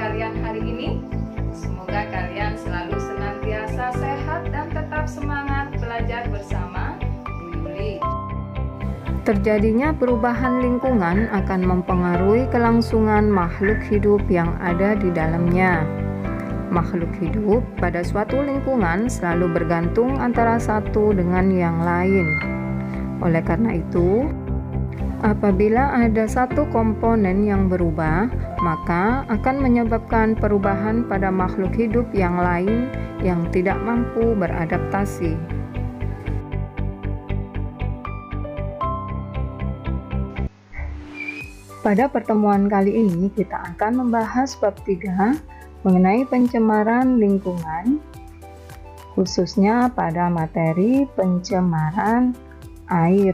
kalian hari ini? Semoga kalian selalu senantiasa sehat dan tetap semangat belajar bersama Bu Yuli. Terjadinya perubahan lingkungan akan mempengaruhi kelangsungan makhluk hidup yang ada di dalamnya. Makhluk hidup pada suatu lingkungan selalu bergantung antara satu dengan yang lain. Oleh karena itu, apabila ada satu komponen yang berubah, maka akan menyebabkan perubahan pada makhluk hidup yang lain yang tidak mampu beradaptasi. Pada pertemuan kali ini kita akan membahas bab 3 mengenai pencemaran lingkungan, khususnya pada materi pencemaran air.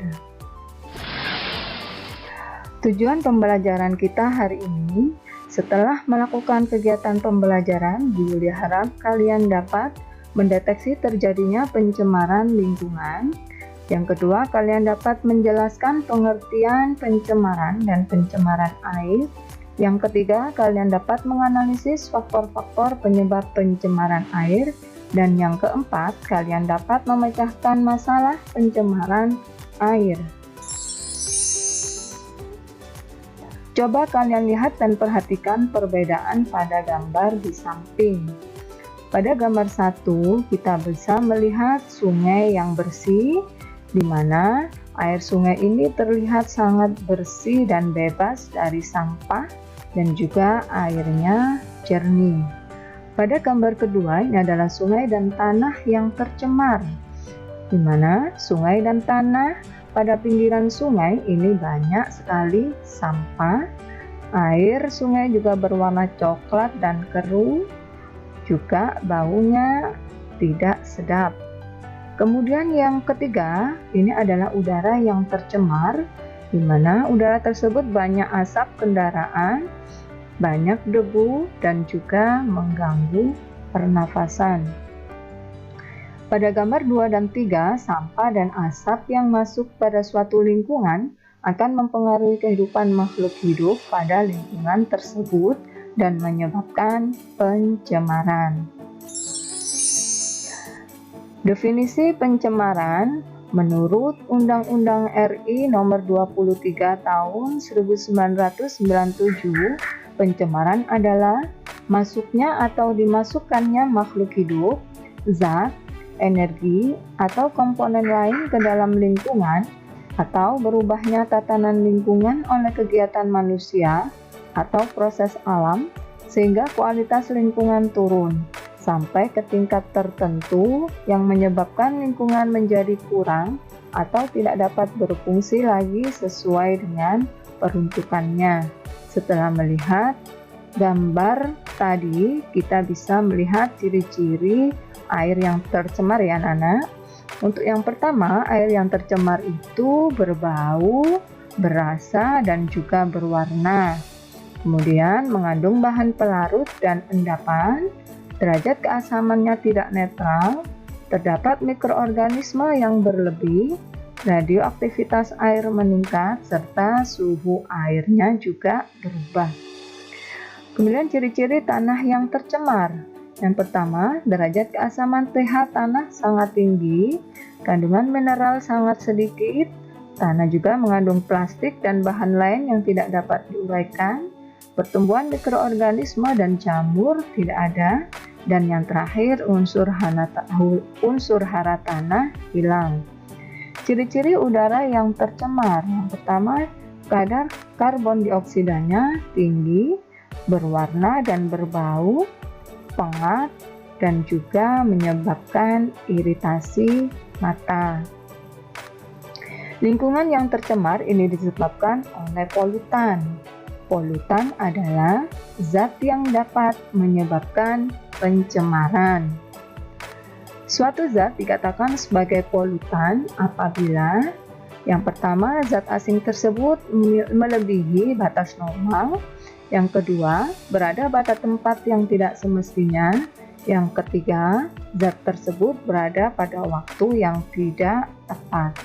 Tujuan pembelajaran kita hari ini, setelah melakukan kegiatan pembelajaran, Bu Yuli harap kalian dapat mendeteksi terjadinya pencemaran lingkungan. Yang kedua, kalian dapat menjelaskan pengertian pencemaran dan pencemaran air. Yang ketiga, kalian dapat menganalisis faktor-faktor penyebab pencemaran air. Dan yang keempat, kalian dapat memecahkan masalah pencemaran air. Coba kalian lihat dan perhatikan perbedaan pada gambar di samping. Pada gambar 1, kita bisa melihat sungai yang bersih, di mana air sungai ini terlihat sangat bersih dan bebas dari sampah dan juga airnya jernih. Pada gambar kedua, ini adalah sungai dan tanah yang tercemar, di mana sungai dan tanah pada pinggiran sungai ini banyak sekali sampah. Air sungai juga berwarna coklat dan keruh, juga baunya tidak sedap. Kemudian yang ketiga, ini adalah udara yang tercemar, di mana udara tersebut banyak asap kendaraan, banyak debu, dan juga mengganggu pernafasan. Pada gambar 2 dan 3, sampah dan asap yang masuk pada suatu lingkungan akan mempengaruhi kehidupan makhluk hidup pada lingkungan tersebut dan menyebabkan pencemaran. Definisi pencemaran menurut Undang-Undang RI Nomor 23 Tahun 1997, pencemaran adalah masuknya atau dimasukkannya makhluk hidup, zat, energi, atau komponen lain ke dalam lingkungan, atau berubahnya tatanan lingkungan oleh kegiatan manusia atau proses alam sehingga kualitas lingkungan turun sampai ke tingkat tertentu yang menyebabkan lingkungan menjadi kurang atau tidak dapat berfungsi lagi sesuai dengan peruntukannya. Setelah melihat gambar tadi, kita bisa melihat ciri-ciri air yang tercemar ya anak-anak. Untuk yang pertama, air yang tercemar itu berbau, berasa, dan juga berwarna. Kemudian mengandung bahan pelarut dan endapan, derajat keasamannya tidak netral, terdapat mikroorganisme yang berlebih, radioaktivitas air meningkat, serta suhu airnya juga berubah. Kemudian ciri-ciri tanah yang tercemar. Yang pertama, derajat keasaman pH tanah sangat tinggi, kandungan mineral sangat sedikit, tanah juga mengandung plastik dan bahan lain yang tidak dapat diuraikan, pertumbuhan mikroorganisme dan jamur tidak ada, dan yang terakhir unsur hara tanah hilang. Ciri-ciri udara yang tercemar. Yang pertama, kadar karbon dioksidanya tinggi, berwarna dan berbau, pengap, dan juga menyebabkan iritasi mata. Lingkungan yang tercemar ini disebabkan oleh polutan. Polutan adalah zat yang dapat menyebabkan pencemaran. Suatu zat dikatakan sebagai polutan apabila yang pertama, zat asing tersebut melebihi batas normal. Yang kedua, berada pada tempat yang tidak semestinya. Yang ketiga, zat tersebut berada pada waktu yang tidak tepat.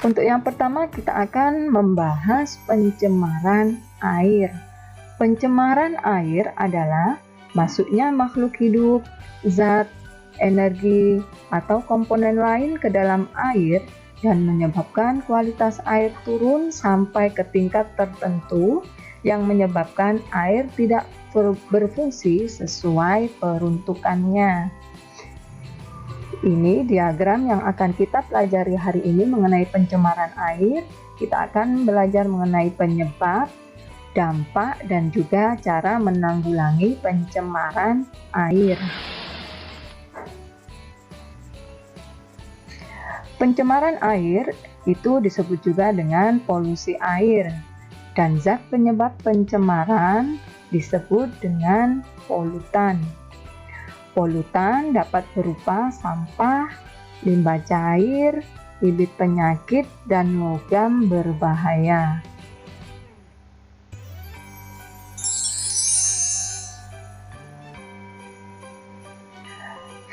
Untuk yang pertama, kita akan membahas pencemaran air. Pencemaran air adalah masuknya makhluk hidup, zat, energi, atau komponen lain ke dalam air dan menyebabkan kualitas air turun sampai ke tingkat tertentu yang menyebabkan air tidak berfungsi sesuai peruntukannya. Ini diagram yang akan kita pelajari hari ini mengenai pencemaran air. Kita akan belajar mengenai penyebab, dampak, dan juga cara menanggulangi pencemaran air. Pencemaran air itu disebut juga dengan polusi air, dan zat penyebab pencemaran disebut dengan polutan. Polutan dapat berupa sampah, limbah cair, bibit penyakit, dan logam berbahaya.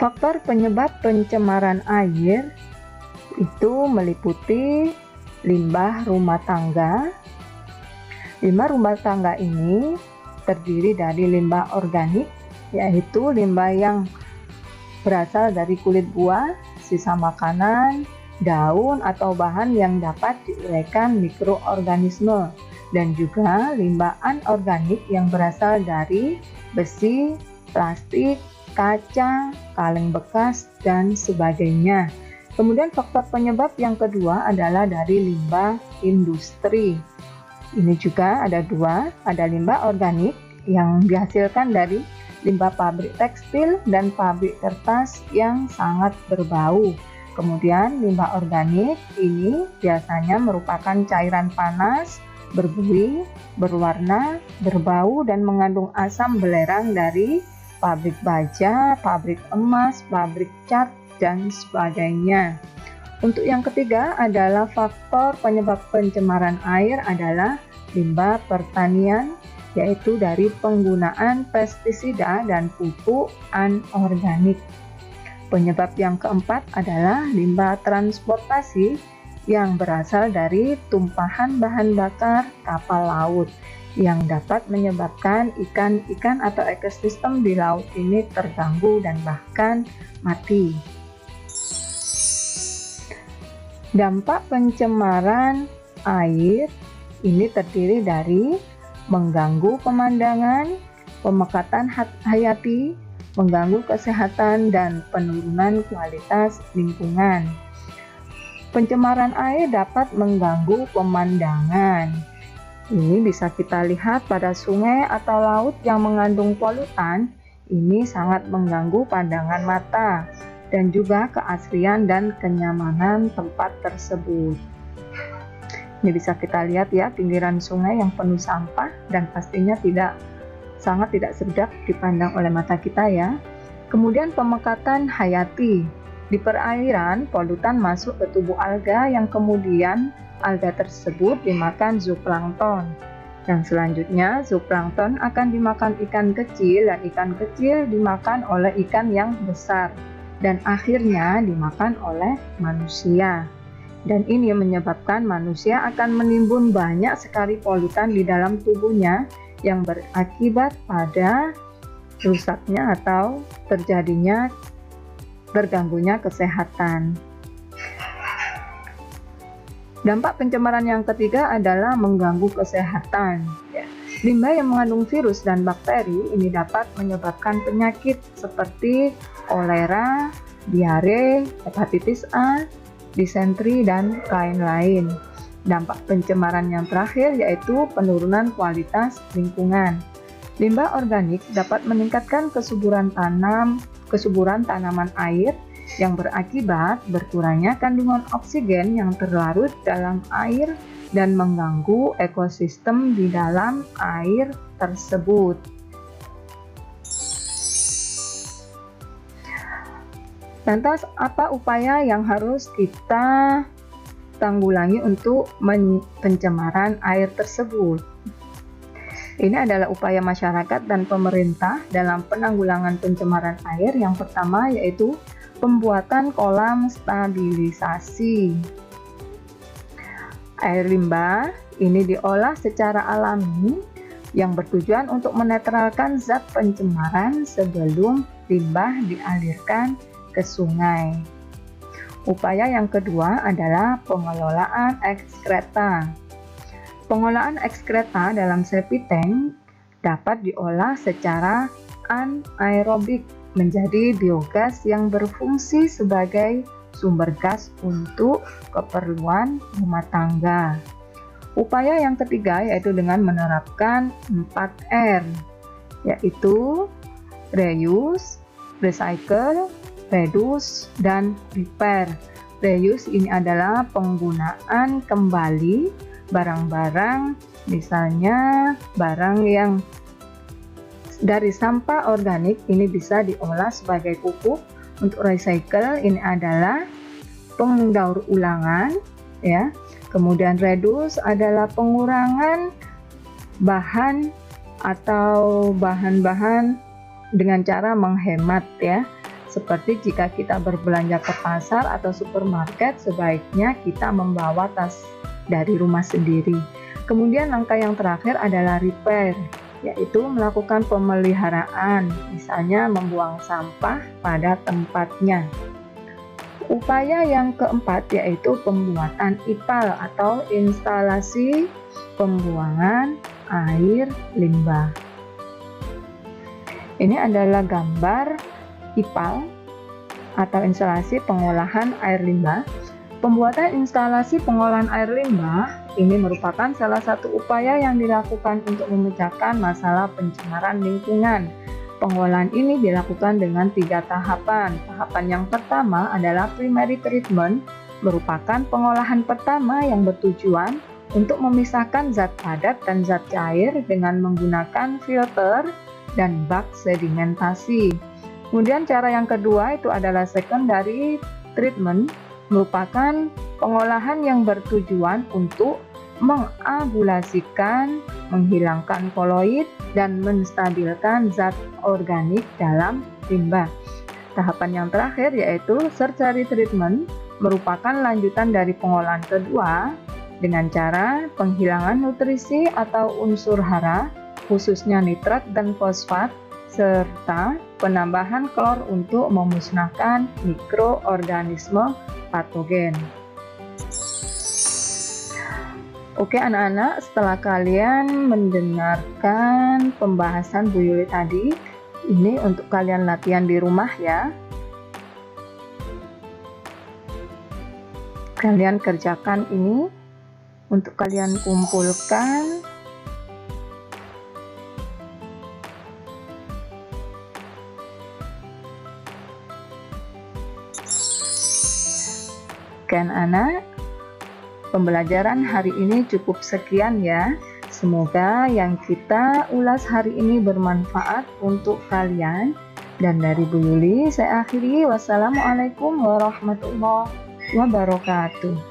Faktor penyebab pencemaran air itu meliputi limbah rumah tangga. Limbah rumah tangga ini terdiri dari limbah organik, yaitu limbah yang berasal dari kulit buah, sisa makanan, daun, atau bahan yang dapat diuraikan mikroorganisme, dan juga limbah anorganik yang berasal dari besi, plastik, kaca, kaleng bekas, dan sebagainya. Kemudian faktor penyebab yang kedua adalah dari limbah industri. Ini juga ada dua, ada limbah organik yang dihasilkan dari limbah pabrik tekstil dan pabrik kertas yang sangat berbau. Kemudian limbah organik ini biasanya merupakan cairan panas, berbuih, berwarna, berbau, dan mengandung asam belerang dari pabrik baja, pabrik emas, pabrik cat, dan sebagainya. Untuk yang ketiga adalah faktor penyebab pencemaran air adalah limbah pertanian, yaitu dari penggunaan pestisida dan pupuk anorganik. Penyebab yang keempat adalah limbah transportasi yang berasal dari tumpahan bahan bakar kapal laut, yang dapat menyebabkan ikan-ikan atau ekosistem di laut ini terganggu dan bahkan mati. Dampak pencemaran air ini terdiri dari mengganggu pemandangan, pemekatan hayati, mengganggu kesehatan, dan penurunan kualitas lingkungan. Pencemaran air dapat mengganggu pemandangan. Ini bisa kita lihat pada sungai atau laut yang mengandung polutan. Ini sangat mengganggu pandangan mata dan juga keasrian dan kenyamanan tempat tersebut. Ini bisa kita lihat ya, pinggiran sungai yang penuh sampah dan pastinya sangat tidak sedap dipandang oleh mata kita ya. Kemudian pemekatan hayati. Di perairan, polutan masuk ke tubuh alga yang kemudian alga tersebut dimakan zooplankton. Dan selanjutnya zooplankton akan dimakan ikan kecil dan ikan kecil dimakan oleh ikan yang besar. Dan akhirnya dimakan oleh manusia. Dan ini menyebabkan manusia akan menimbun banyak sekali polutan di dalam tubuhnya yang berakibat pada rusaknya atau terganggunya kesehatan. Dampak pencemaran yang ketiga adalah mengganggu kesehatan. Limbah yang mengandung virus dan bakteri ini dapat menyebabkan penyakit seperti kolera, diare, hepatitis A, disentri, dan lain-lain. Dampak pencemaran yang terakhir yaitu penurunan kualitas lingkungan. Limbah organik dapat meningkatkan kesuburan tanaman air yang berakibat berkurangnya kandungan oksigen yang terlarut dalam air dan mengganggu ekosistem di dalam air tersebut. Lantas, apa upaya yang harus kita tanggulangi untuk pencemaran air tersebut? Ini adalah upaya masyarakat dan pemerintah dalam penanggulangan pencemaran air. Yang pertama yaitu pembuatan kolam stabilisasi. Air limbah ini diolah secara alami yang bertujuan untuk menetralkan zat pencemaran sebelum limbah dialirkan ke sungai. Upaya yang kedua adalah pengelolaan ekskreta. Pengolahan ekskreta dalam septic tank dapat diolah secara anaerobik menjadi biogas yang berfungsi sebagai sumber gas untuk keperluan rumah tangga. Upaya yang ketiga yaitu dengan menerapkan 4R, yaitu reuse, recycle, reduce, dan repair. Reuse ini adalah penggunaan kembali barang-barang, misalnya barang yang dari sampah organik ini bisa diolah sebagai pupuk. Untuk recycle ini adalah pendaur ulangan, ya. Kemudian reduce adalah pengurangan bahan atau bahan-bahan dengan cara menghemat, ya. Seperti jika kita berbelanja ke pasar atau supermarket, sebaiknya kita membawa tas dari rumah sendiri. Kemudian langkah yang terakhir adalah repair, yaitu melakukan pemeliharaan, misalnya membuang sampah pada tempatnya. Upaya yang keempat yaitu pembuatan IPAL atau instalasi pembuangan air limbah. Ini adalah gambar IPAL atau instalasi pengolahan air limbah. Pembuatan instalasi pengolahan air limbah ini merupakan salah satu upaya yang dilakukan untuk memecahkan masalah pencemaran lingkungan. Pengolahan ini dilakukan dengan 3 tahapan. Tahapan yang pertama adalah primary treatment, merupakan pengolahan pertama yang bertujuan untuk memisahkan zat padat dan zat cair dengan menggunakan filter dan bak sedimentasi. Kemudian cara yang kedua itu adalah secondary treatment, merupakan pengolahan yang bertujuan untuk mengabulasikan, menghilangkan koloid, dan menstabilkan zat organik dalam limbah. Tahapan yang terakhir yaitu tertiary treatment, merupakan lanjutan dari pengolahan kedua dengan cara penghilangan nutrisi atau unsur hara, khususnya nitrat dan fosfat, serta penambahan klor untuk memusnahkan mikroorganisme patogen. Oke anak-anak, setelah kalian mendengarkan pembahasan Bu Yuli tadi, ini untuk kalian latihan di rumah ya. Kalian kerjakan ini, untuk kalian kumpulkan. Oke anak, pembelajaran hari ini cukup sekian ya. Semoga yang kita ulas hari ini bermanfaat untuk kalian. Dan dari Bu Yuli, saya akhiri. Wassalamualaikum warahmatullahi wabarakatuh.